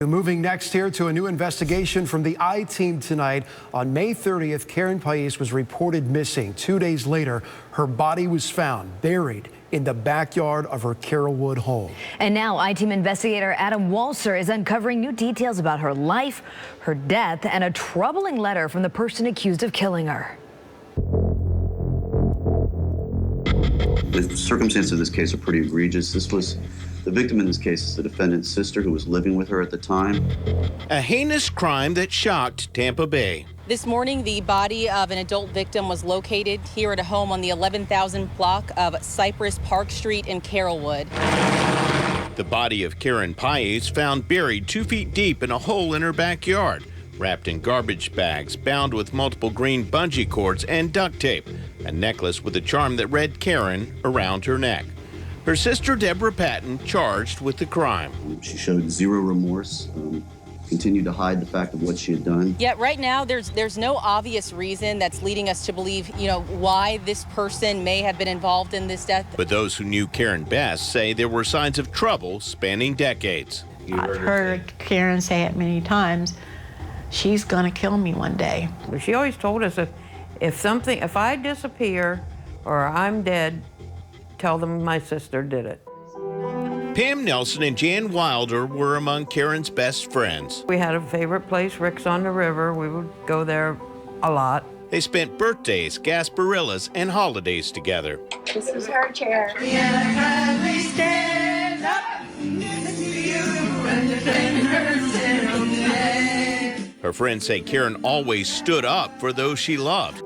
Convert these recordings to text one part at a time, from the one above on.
Moving next here to a new investigation from the I-Team tonight. On May 30th, Karen Pais was reported missing. 2 days later, her body was found buried in the backyard of her Carrollwood home. And now I-Team investigator Adam Walser is uncovering new details about her life, her death, and a troubling letter from the person accused of killing her. The circumstances of this case are pretty egregious. The victim in this case is the defendant's sister who was living with her at the time. A heinous crime that shocked Tampa Bay. This morning, the body of an adult victim was located here at a home on the 11,000 block of Cypress Park Street in Carrollwood. The body of Karen Pais found buried 2 feet deep in a hole in her backyard, wrapped in garbage bags, bound with multiple green bungee cords and duct tape, a necklace with a charm that read Karen around her neck. Her sister, Deborah Patton, charged with the crime. She showed zero remorse, continued to hide the fact of what she had done. Yet right now, there's no obvious reason that's leading us to believe, why this person may have been involved in this death. But those who knew Karen best say there were signs of trouble spanning decades. I've heard Karen say it many times, she's gonna kill me one day. She always told us if I disappear or I'm dead, tell them my sister did it. Pam Nelson and Jan Wilder were among Karen's best friends. We had a favorite place, Rick's on the River. We would go there a lot. They spent birthdays, gasparillas, and holidays together. This is her chair. Her friends say Karen always stood up for those she loved,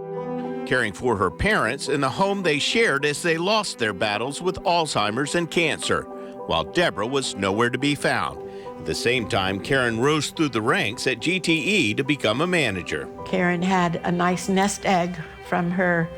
caring for her parents in the home they shared as they lost their battles with Alzheimer's and cancer, while Deborah was nowhere to be found. At the same time, Karen rose through the ranks at GTE to become a manager. Karen had a nice nest egg from her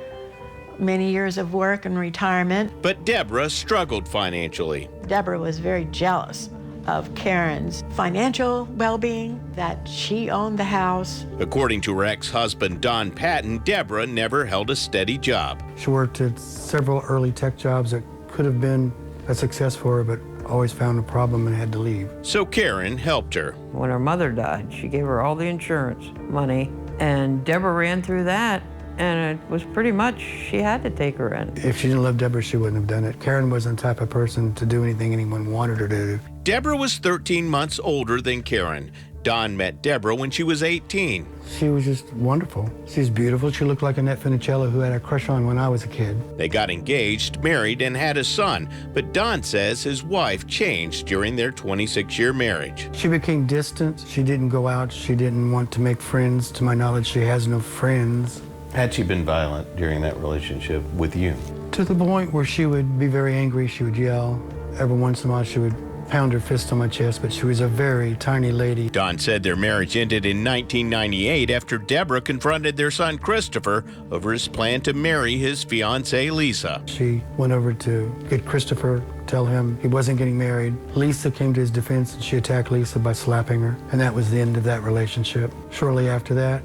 many years of work and retirement. But Deborah struggled financially. Deborah was very jealous of Karen's financial well-being, that she owned the house. According to her ex-husband, Don Patton, Deborah never held a steady job. She worked at several early tech jobs that could have been a success for her, but always found a problem and had to leave. So Karen helped her. When her mother died, she gave her all the insurance money, and Deborah ran through that, and it was pretty much she had to take her in. If she didn't love Deborah, she wouldn't have done it. Karen wasn't the type of person to do anything anyone wanted her to do. Deborah was 13 months older than Karen. Don met Deborah when she was 18. She was just wonderful. She's beautiful. She looked like Annette Funicello, who I had a crush on when I was a kid. They got engaged, married, and had a son. But Don says his wife changed during their 26-year marriage. She became distant. She didn't go out. She didn't want to make friends. To my knowledge, she has no friends. Had she been violent during that relationship with you? To the point where she would be very angry. She would yell. Every once in a while, she would pound her fist on my chest, but she was a very tiny lady. Don said their marriage ended in 1998 after Deborah confronted their son Christopher over his plan to marry his fiancée Lisa. She went over to get Christopher, tell him he wasn't getting married. Lisa came to his defense and she attacked Lisa by slapping her, and that was the end of that relationship. Shortly after that,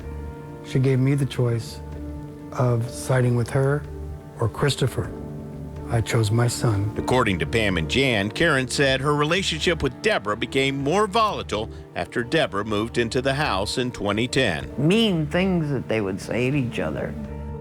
she gave me the choice of siding with her or Christopher. I chose my son. According to Pam and Jan, Karen said her relationship with Deborah became more volatile after Deborah moved into the house in 2010. Mean things that they would say to each other.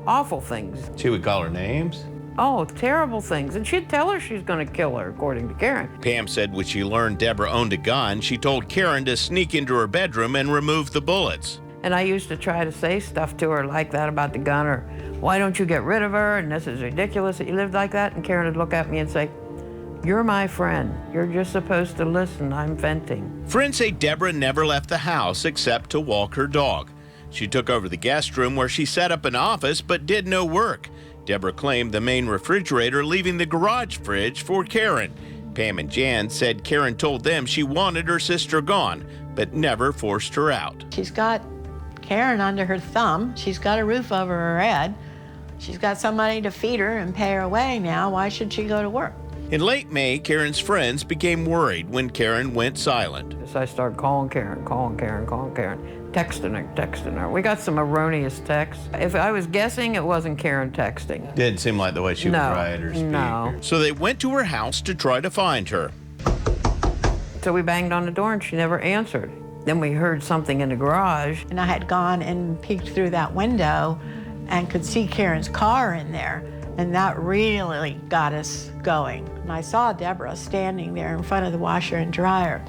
Awful things. She would call her names? Oh, terrible things. And she'd tell her she's going to kill her, according to Karen. Pam said when she learned Deborah owned a gun, she told Karen to sneak into her bedroom and remove the bullets. And I used to try to say stuff to her like that about the gun, or why don't you get rid of her, and this is ridiculous that you lived like that. And Karen would look at me and say, you're my friend. You're just supposed to listen. I'm venting. Friends say Deborah never left the house except to walk her dog. She took over the guest room where she set up an office but did no work. Deborah claimed the main refrigerator, leaving the garage fridge for Karen. Pam and Jan said Karen told them she wanted her sister gone, but never forced her out. She's got Karen under her thumb. She's got a roof over her head. She's got somebody to feed her and pay her way now. Why should she go to work? In late May, Karen's friends became worried when Karen went silent. So I started calling Karen, texting her. We got some erroneous texts. If I was guessing, it wasn't Karen texting. Didn't seem like the way she would write or speak. No. So they went to her house to try to find her. So we banged on the door and she never answered. Then we heard something in the garage. And I had gone and peeked through that window and could see Karen's car in there. And that really got us going. And I saw Deborah standing there in front of the washer and dryer.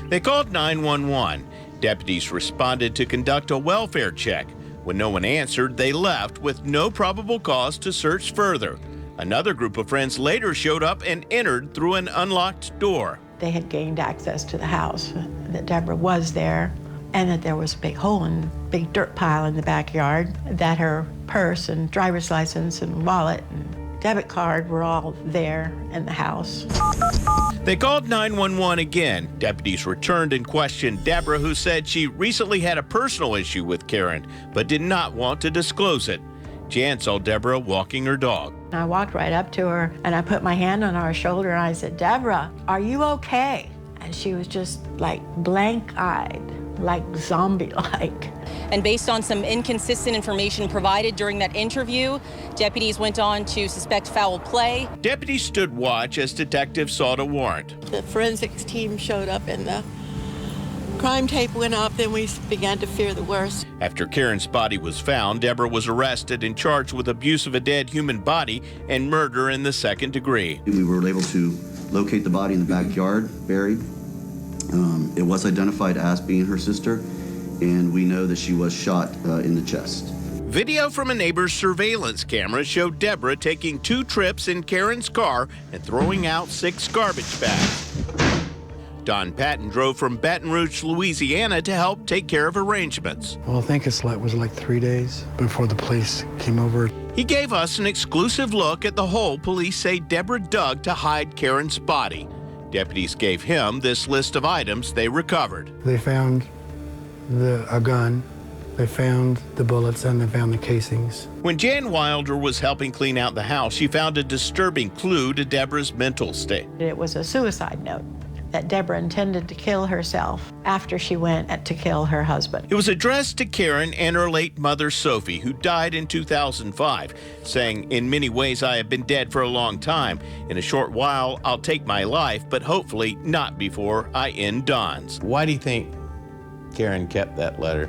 They called 911. Deputies responded to conduct a welfare check. When no one answered, they left with no probable cause to search further. Another group of friends later showed up and entered through an unlocked door. They had gained access to the house, that Deborah was there, and that there was a big hole and big dirt pile in the backyard, that her purse and driver's license and wallet and debit card were all there in the house. They called 911 again. Deputies returned and questioned Deborah, who said she recently had a personal issue with Karen, but did not want to disclose it. Jan saw Deborah walking her dog. I walked right up to her and I put my hand on her shoulder and I said, "Deborah, are you okay?" And she was just like blank-eyed, like zombie-like. And based on some inconsistent information provided during that interview, deputies went on to suspect foul play. Deputies stood watch as detectives sought a warrant. The forensics team showed up and the crime tape went up, then we began to fear the worst. After Karen's body was found, Deborah was arrested and charged with abuse of a dead human body and murder in the second degree. We were able to locate the body in the backyard, buried. It was identified as being her sister, and we know that she was shot in the chest. Video from a neighbor's surveillance camera showed Deborah taking 2 trips in Karen's car and throwing out 6 garbage bags. Don Patton drove from Baton Rouge, Louisiana to help take care of arrangements. Well, I think it was like 3 days before the police came over. He gave us an exclusive look at the hole police say Deborah dug to hide Karen's body. Deputies gave him this list of items they recovered. They found a gun, they found the bullets, and they found the casings. When Jan Wilder was helping clean out the house, she found a disturbing clue to Deborah's mental state. It was a suicide note that Deborah intended to kill herself after she went to kill her husband. It was addressed to Karen and her late mother, Sophie, who died in 2005, saying, "In many ways, I have been dead for a long time. In a short while, I'll take my life, but hopefully not before I end Don's." Why do you think Karen kept that letter?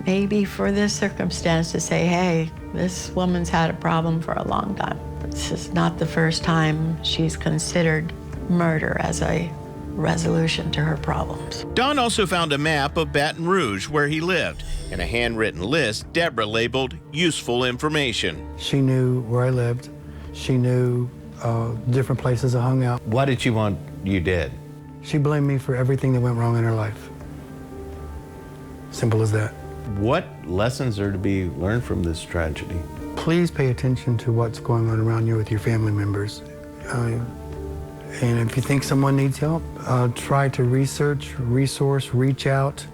Maybe for this circumstance to say, hey, this woman's had a problem for a long time. This is not the first time she's considered murder as a resolution to her problems. Don also found a map of Baton Rouge where he lived and a handwritten list Deborah labeled useful information. She knew where I lived. She knew different places I hung out. Why did she want you dead? She blamed me for everything that went wrong in her life. Simple as that. What lessons are to be learned from this tragedy? Please pay attention to what's going on around you with your family members. And if you think someone needs help, try to research, resource, reach out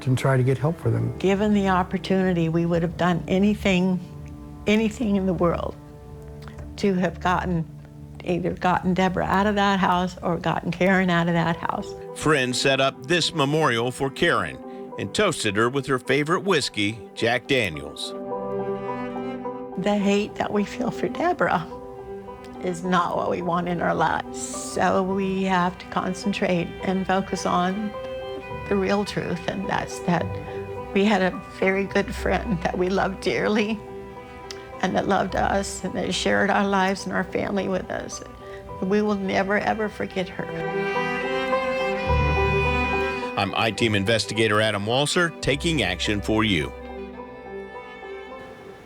and try to get help for them. Given the opportunity, we would have done anything in the world to have either gotten Deborah out of that house or gotten Karen out of that house. Friends set up this memorial for Karen and toasted her with her favorite whiskey, Jack Daniels. The hate that we feel for Deborah is not what we want in our lives. So we have to concentrate and focus on the real truth, and that's that we had a very good friend that we loved dearly and that loved us and that shared our lives and our family with us. We will never, ever forget her. I'm I-Team investigator Adam Walser, taking action for you.